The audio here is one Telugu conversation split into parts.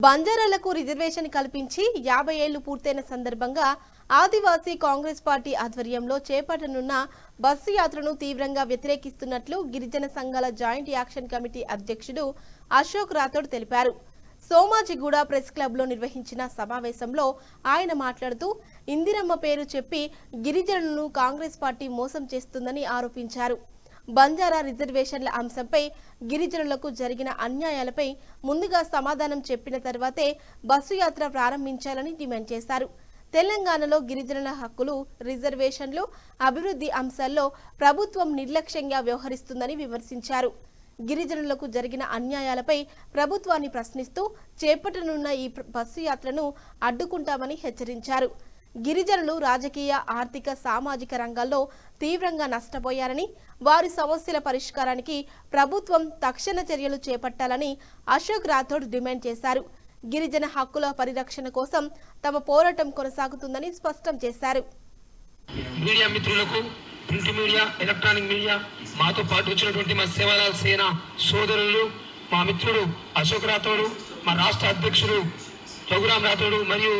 బంజారాలకు రిజర్వేషన్ కల్పించి 50 ఏళ్లు పూర్తయిన సందర్భంగా ఆదివాసీ కాంగ్రెస్ పార్టీ ఆధ్వర్యంలో చేపట్టనున్న బస్సు యాత్రను తీవ్రంగా వ్యతిరేకిస్తున్నట్లు గిరిజన సంఘాల జాయింట్ యాక్షన్ కమిటీ అధ్యక్షుడు అశోక్ రాథోడ్ తెలిపారు. సోమాజిగూడ ప్రెస్ క్లబ్లో నిర్వహించిన సమావేశంలో ఆయన మాట్లాడుతూ ఇందిరమ్మ పేరు చెప్పి గిరిజనులను కాంగ్రెస్ పార్టీ మోసం చేస్తుందని ఆరోపించారు. బంజారా రిజర్వేషన్ల అంశంపై గిరిజనులకు జరిగిన అన్యాయాలపై ముందుగా సమాధానం చెప్పిన తర్వాతే బస్సు యాత్ర ప్రారంభించాలని డిమాండ్ చేశారు. తెలంగాణలో గిరిజనుల హక్కులు, రిజర్వేషన్లు, అభివృద్ధి అంశాల్లో ప్రభుత్వం నిర్లక్ష్యంగా వ్యవహరిస్తుందని విమర్శించారు. గిరిజనులకు జరిగిన అన్యాయాలపై ప్రభుత్వాన్ని ప్రశ్నిస్తూ చేపట్టనున్న ఈ బస్సు యాత్రను అడ్డుకుంటామని హెచ్చరించారు. గిరిజనులు రాజకీయ, ఆర్థిక, సామాజిక రంగాల్లో తీవ్రంగా నష్టపోయారని, వారి సమస్యల పరిష్కారానికి ప్రభుత్వం తక్షణ చర్యలు చేపట్టాలని అశోక్ రాథోడ్ డిమాండ్ చేశారు. గిరిజన హక్కుల పరిరక్షణ కోసం తమ పోరాటం కొనసాగుతుందని స్పష్టం చేశారు. మీడియా మిత్రులకు, ప్రింట్ మీడియా, ఎలక్ట్రానిక్ మీడియా, మాతో పాటు వచ్చినటువంటి మా సేవాలాల్ సేన సోదరులు, మా మిత్రుడు అశోక్ రాథోడ్, మా రాష్ట్ర అధ్యక్షుడు రఘురామ్ రాథోడ్ మరియు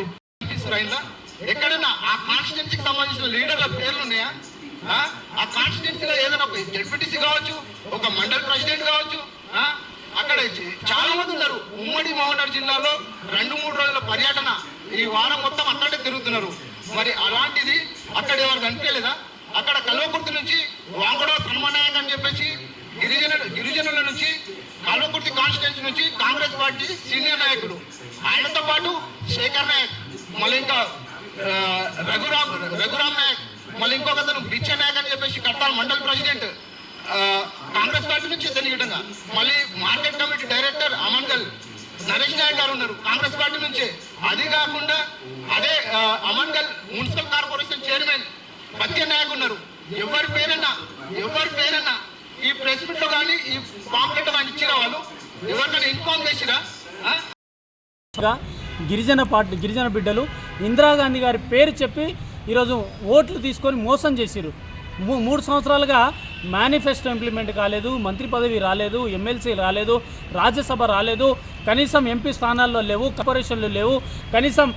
ఎక్కడన్నా ఆ కాన్స్టిట్యున్సీకి సంబంధించిన లీడర్ల పేర్లు ఉన్నాయా? ఆ కాన్స్టిట్యున్సీలో ఏదైనా ఒక జెడ్పీటీసీ కావచ్చు, ఒక మండల్ ప్రెసిడెంట్ కావచ్చు, అక్కడ చాలా మంది ఉన్నారు. ఉమ్మడి మహబూబ్నగర్ జిల్లాలో 2-3 రోజుల పర్యటన ఈ వారం మొత్తం అక్కడే తిరుగుతున్నారు. మరి అలాంటిది అక్కడ ఎవరు కనిపించలేదా? అక్కడ కల్వకుర్తి నుంచి వాంగడ సన్మానాయక్ అని చెప్పేసి గిరిజనుల నుంచి కల్వకుర్తి కాన్స్టిట్యున్సీ నుంచి కాంగ్రెస్ పార్టీ సీనియర్ నాయకులు, ఆయనతో పాటు శేఖర్ నాయక్, మళ్ళీ ఇంకా రఘురామ్ నాయక్, మళ్ళీ ఇంకొక అతను బిచ్చ నాయక్ అని చెప్పేసి కట్టాల మండల్ ప్రెసిడెంట్ కాంగ్రెస్ పార్టీ నుంచి ఇతని విధంగా, మళ్ళీ market committee director Amangal Naresh Nayak గారు ఉన్నారు కాంగ్రెస్ పార్టీ నుంచే. అది కాకుండా అదే Amangal municipal corporation chairman Patya Nayak ఉన్నారు. ఎవరి పేరన్నా ఈ ప్రెస్ మీట్ లో కానీ ఈ పాంప్లెట్ కానీ ఇచ్చిన వాళ్ళు ఎవరికైనా ఇన్ఫార్మ్ చేసిరా? గిరిజన బిడ్డలు ఇందిరాగాంధీ గారి పేరు చెప్పి ఈరోజు ఓట్లు తీసుకొని మోసం చేసిరు. 3 సంవత్సరాలుగా మేనిఫెస్టో ఇంప్లిమెంట్ కాలేదు, మంత్రి పదవి రాలేదు, ఎమ్మెల్సీ రాలేదు, రాజ్యసభ రాలేదు, కనీసం ఎంపీ స్థానాల్లో లేవు, కార్పొరేషన్లు లేవు, కనీసం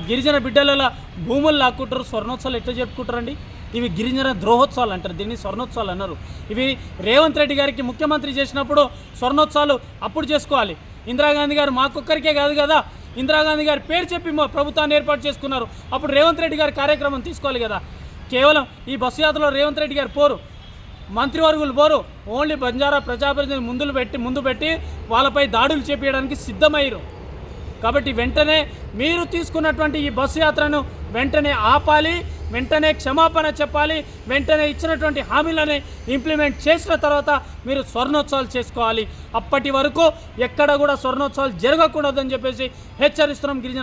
గిరిజన బిడ్డల భూములు లాక్కుంటారు. స్వర్ణోత్సవాలు ఎట్లా జరుపుకుంటారండి? ఇవి గిరిజన ద్రోహోత్సవాలు అంటారు, దీన్ని స్వర్ణోత్సవాలు అన్నారు. ఇవి రేవంత్ రెడ్డి గారికి ముఖ్యమంత్రి చేసినప్పుడు స్వర్ణోత్సవాలు అప్పుడు చేసుకోవాలి. ఇందిరాగాంధీ గారు మాకొక్కరికే కాదు కదా, ఇందిరాగాంధీ గారి పేరు చెప్పి మా ప్రభుత్వాన్ని ఏర్పాటు చేసుకున్నారు. అప్పుడు రేవంత్ రెడ్డి గారి కార్యక్రమం తీసుకోవాలి కదా. కేవలం ఈ బస్సు యాత్రలో రేవంత్ రెడ్డి గారు పోరు, మంత్రివర్గులు పోరు, ఓన్లీ బంజారా ప్రజాప్రతినిధులు ముందు పెట్టి వాళ్ళపై దాడులు చేపించడానికి సిద్ధమయ్యారు. కాబట్టి వెంటనే మీరు తీసుకున్నటువంటి ఈ బస్సు యాత్రను వెంటనే ఆపాలి, వెంటనే క్షమాపణ చెప్పాలి, వెంటనే ఇచ్చినటువంటి హామీలను ఇంప్లిమెంట్ చేసిన తర్వాత మీరు స్వర్ణోత్సవాలు చేసుకోవాలి. అప్పటి వరకు ఎక్కడ కూడా స్వర్ణోత్సవాలు జరగకూడదని చెప్పేసి హెచ్చరిస్తున్నాం గిరిజన